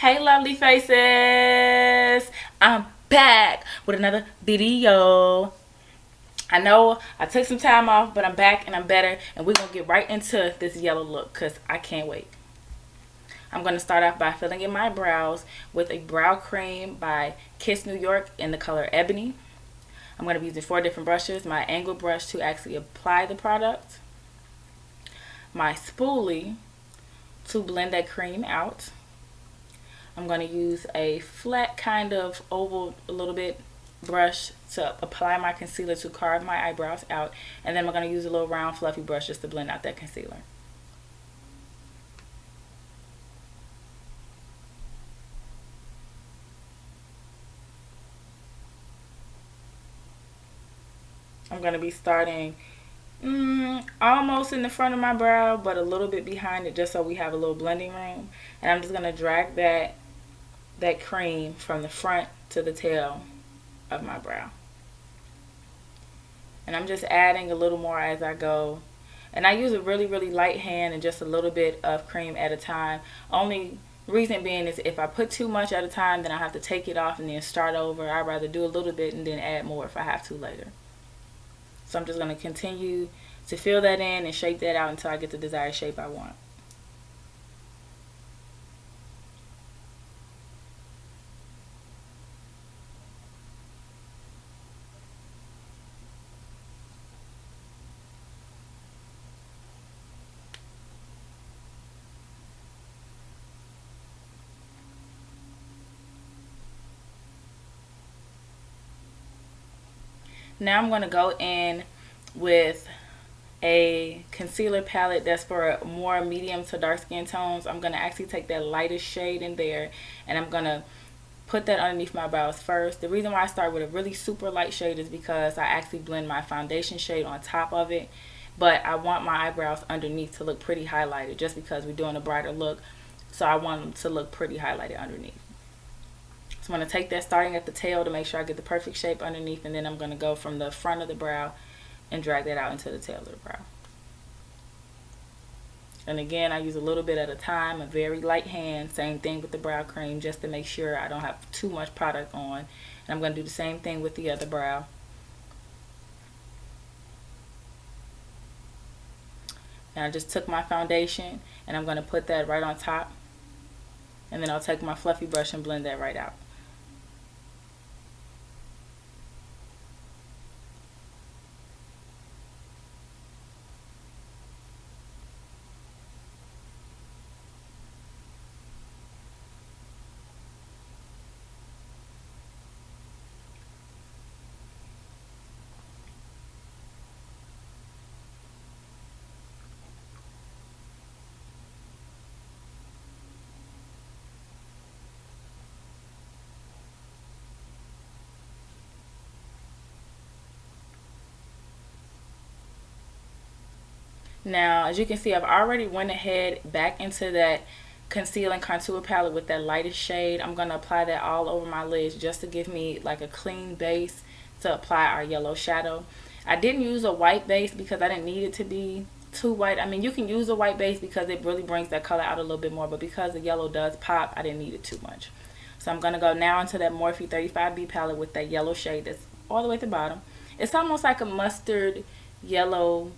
Hey lovely faces, I'm back with another video. I know I took some time off, but I'm back and I'm better, and we're gonna get right into this yellow look because I can't wait. I'm gonna start off by filling in my brows with a brow cream by Kiss New York in the color Ebony. I'm gonna be using 4 different brushes: my angle brush to actually apply the product, my spoolie to blend that cream out. I'm going to use a flat kind of oval a little bit brush to apply my concealer to carve my eyebrows out, and then I'm going to use a little round fluffy brush just to blend out that concealer. I'm going to be starting almost in the front of my brow, but a little bit behind it, just so we have a little blending room. And I'm just going to drag that cream from the front to the tail of my brow. And I'm just adding a little more as I go. And I use a really light hand and just a little bit of cream at a time. Only reason being is if I put too much at a time, then I have to take it off and then start over. I'd rather do a little bit and then add more if I have to later. So I'm just going to continue to fill that in and shape that out until I get the desired shape I want. Now I'm going to go in with a concealer palette that's for more medium to dark skin tones. I'm going to actually take that lightest shade in there, and I'm going to put that underneath my brows first. The reason why I start with a really super light shade is because I actually blend my foundation shade on top of it, but I want my eyebrows underneath to look pretty highlighted just because we're doing a brighter look, so I want them to look pretty highlighted underneath. So I'm going to take that starting at the tail to make sure I get the perfect shape underneath, and then I'm going to go from the front of the brow and drag that out into the tail of the brow. And again, I use a little bit at a time, a very light hand. Same thing with the brow cream, just to make sure I don't have too much product on. And I'm going to do the same thing with the other brow. And I just took my foundation and I'm going to put that right on top. And then I'll take my fluffy brush and blend that right out. Now, as you can see, I've already went ahead back into that conceal and contour palette with that lightest shade. I'm going to apply that all over my lids just to give me like a clean base to apply our yellow shadow. I didn't use a white base because I didn't need it to be too white. I mean, you can use a white base because it really brings that color out a little bit more, but because the yellow does pop, I didn't need it too much. So I'm going to go now into that Morphe 35B palette with that yellow shade that's all the way at the bottom. It's almost like a mustard yellow,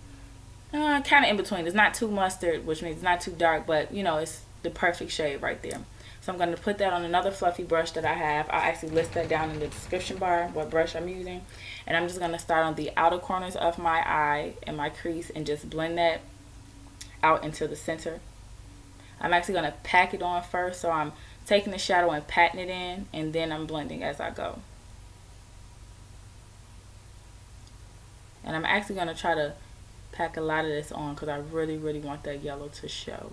kind of in between. It's not too mustard, which means it's not too dark, but you know, it's the perfect shade right there. So I'm going to put that on another fluffy brush that I have. I'll actually list that down in the description bar, what brush I'm using. And I'm just going to start on the outer corners of my eye and my crease and just blend that out into the center. I'm actually going to pack it on first, so I'm taking the shadow and patting it in, and then I'm blending as I go. And I'm actually going to try to pack a lot of this on because I really want that yellow to show.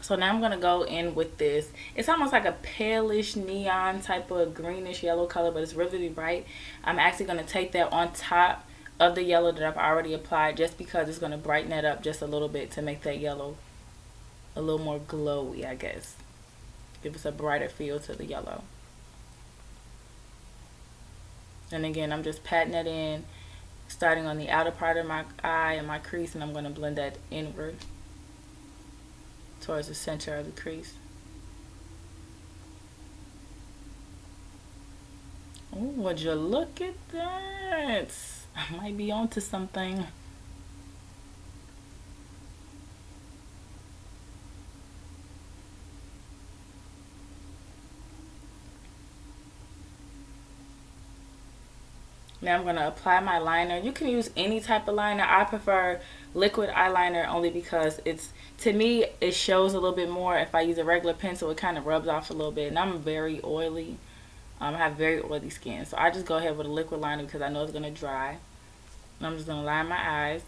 So now I'm going to go in with this. It's almost like a palish neon type of greenish yellow color, but it's really bright. I'm actually going to take that on top of the yellow that I've already applied, just because it's going to brighten it up just a little bit to make that yellow a little more glowy, I guess. Give us a brighter feel to the yellow. And again, I'm just patting that in, starting on the outer part of my eye and my crease, and I'm going to blend that inward towards the center of the crease. Oh, would you look at that? I might be onto something. Now I'm going to apply my liner. You can use any type of liner. I prefer liquid eyeliner only because it's, to me, it shows a little bit more. If I use a regular pencil, it kind of rubs off a little bit. And I'm very oily. I have very oily skin. So I just go ahead with a liquid liner because I know it's going to dry. And I'm just going to line my eyes.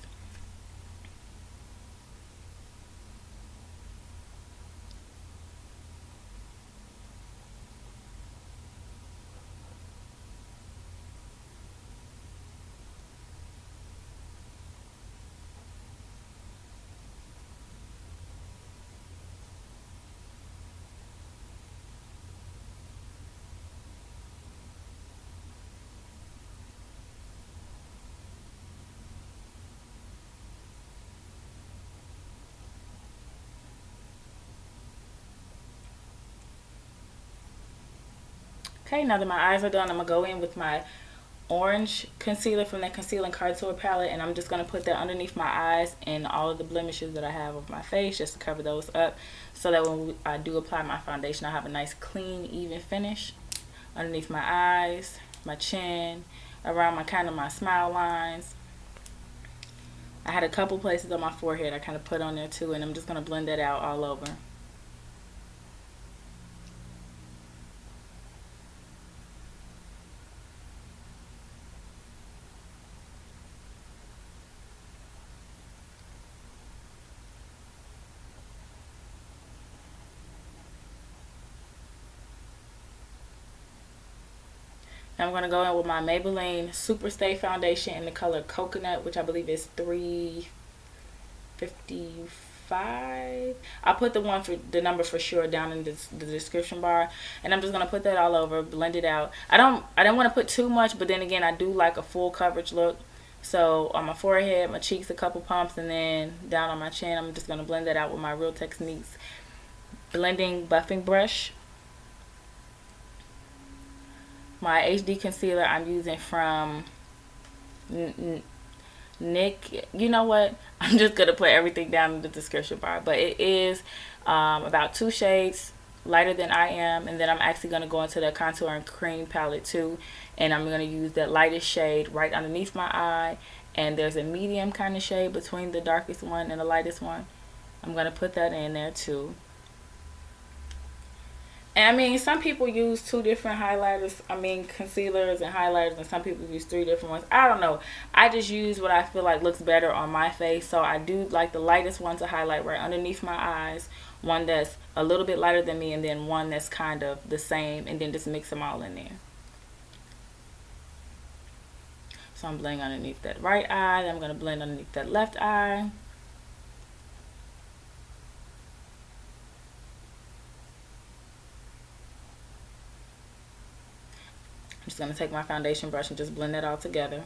Okay, now that my eyes are done, I'm going to go in with my orange concealer from that Conceal and Contour palette, and I'm just going to put that underneath my eyes and all of the blemishes that I have of my face, just to cover those up, so that when I do apply my foundation, I have a nice clean, even finish underneath my eyes, my chin, around my kind of my smile lines. I had a couple places on my forehead I kind of put on there too, and I'm just going to blend that out all over. I'm going to go in with my Maybelline Superstay foundation in the color Coconut, which I believe is 355. I'll put the number for sure down in the description bar. And I'm just going to put that all over, blend it out. I don't want to put too much, but then again, I do like a full coverage look. So on my forehead, my cheeks, a couple pumps, and then down on my chin, I'm just going to blend that out with my Real Techniques blending buffing brush. My HD concealer I'm using from Nick. You know what? I'm just going to put everything down in the description bar. But it is about 2 shades lighter than I am. And then I'm actually going to go into the Contour and Cream palette too. And I'm going to use that lightest shade right underneath my eye. And there's a medium kind of shade between the darkest one and the lightest one. I'm going to put that in there too. And I mean, some people use 2 different highlighters, concealers and highlighters, and some people use 3 different ones. I don't know. I just use what I feel like looks better on my face. So I do like the lightest one to highlight right underneath my eyes, one that's a little bit lighter than me, and then one that's kind of the same, and then just mix them all in there. So I'm blending underneath that right eye, then I'm going to blend underneath that left eye. I'm just going to take my foundation brush and just blend that all together.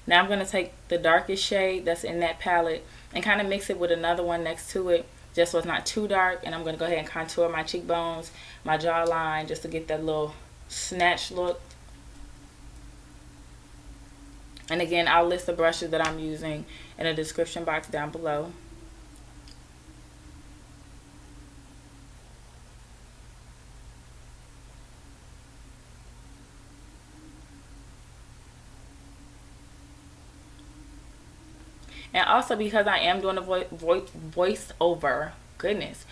Now I'm going to take the darkest shade that's in that palette and kind of mix it with another one next to it, just so it's not too dark. And I'm going to go ahead and contour my cheekbones, my jawline, just to get that little snatch look. And again, I'll list the brushes that I'm using in the description box down below. And also, because I am doing a voiceover, goodness,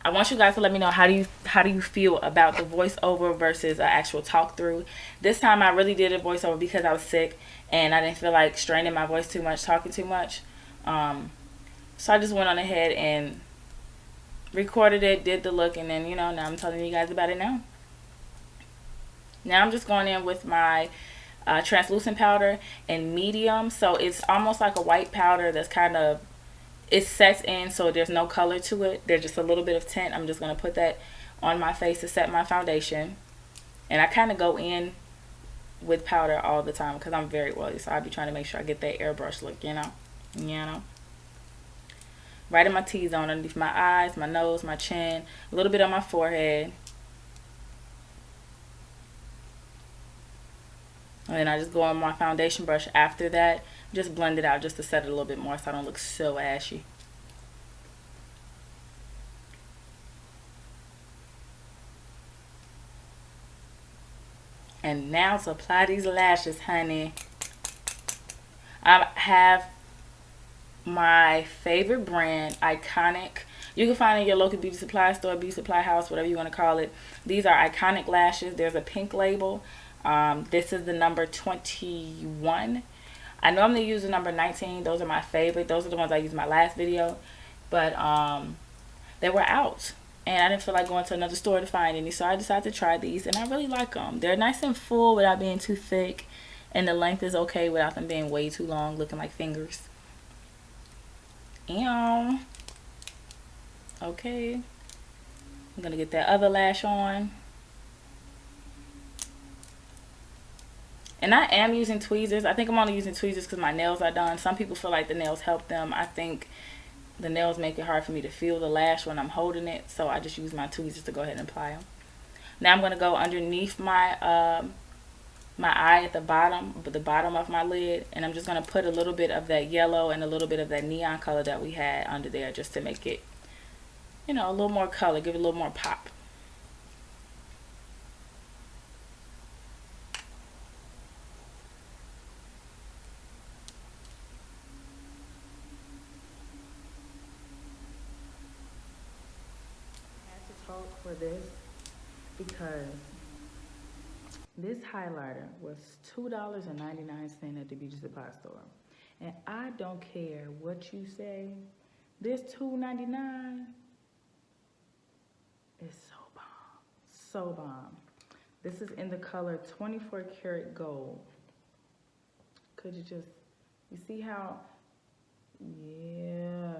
I want you guys to let me know, how do you feel about the voiceover versus an actual talk through. This time I really did a voiceover because I was sick and I didn't feel like straining my voice too much, talking too much. So I just went on ahead and recorded it, did the look, and then, you know, now I'm telling you guys about it now. Now I'm just going in with my translucent powder in medium. So it's almost like a white powder that's kind of, it sets in so there's no color to it. There's just a little bit of tint. I'm just going to put that on my face to set my foundation. And I kind of go in with powder all the time because I'm very oily. So I'll be trying to make sure I get that airbrush look, you know. Right in my T-zone, underneath my eyes, my nose, my chin, a little bit on my forehead. And then I just go on my foundation brush after that. Just blend it out just to set it a little bit more so I don't look so ashy. And now to apply these lashes, honey. I have my favorite brand, Iconic. You can find it in your local beauty supply store, beauty supply house, whatever you want to call it. These are Iconic lashes. There's a pink label. This is the number 21. I normally use the number 19. Those are my favorite. Those are the ones I used in my last video. But they were out. And I didn't feel like going to another store to find any. So I decided to try these. And I really like them. They're nice and full without being too thick. And the length is okay without them being way too long, looking like fingers. And okay, I'm gonna get that other lash on, and I am using tweezers. I think I'm only using tweezers because my nails are done. Some people feel like the nails help them. I think the nails make it hard for me to feel the lash when I'm holding it, so I just use my tweezers to go ahead and apply them. Now I'm gonna go underneath my my eye at the bottom of my lid, and I'm just going to put a little bit of that yellow and a little bit of that neon color that we had under there just to make it, you know, a little more color, give it a little more pop. I had to talk for this because this highlighter was $2.99 at the beauty supply store. And I don't care what you say, this $2.99 is so bomb. So bomb. This is in the color 24 karat gold. Could you just, you see how, yeah.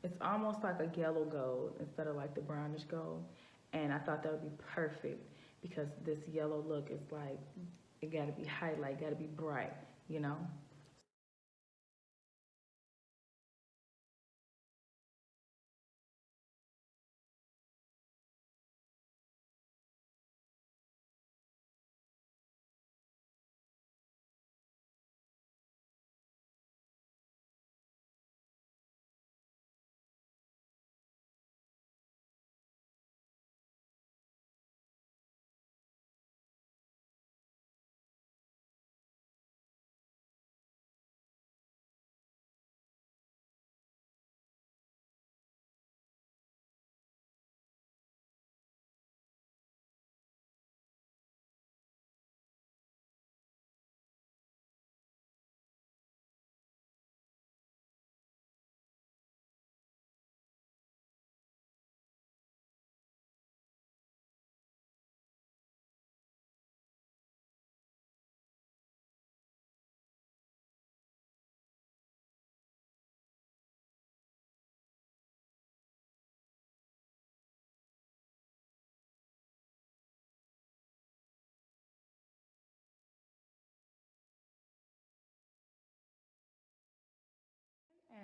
It's almost like a yellow gold instead of like the brownish gold. And I thought that would be perfect because this yellow look is like, it gotta be highlight, gotta be bright, you know?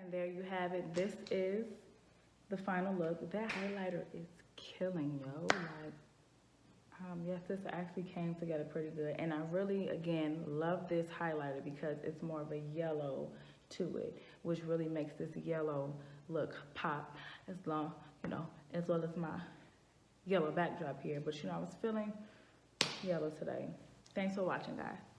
And there you have it. This is the final look. That highlighter is killing, yo. Like, yes, this actually came together pretty good. And I really, again, love this highlighter because it's more of a yellow to it, which really makes this yellow look pop as long, you know, as well as my yellow backdrop here. But, you know, I was feeling yellow today. Thanks for watching, guys.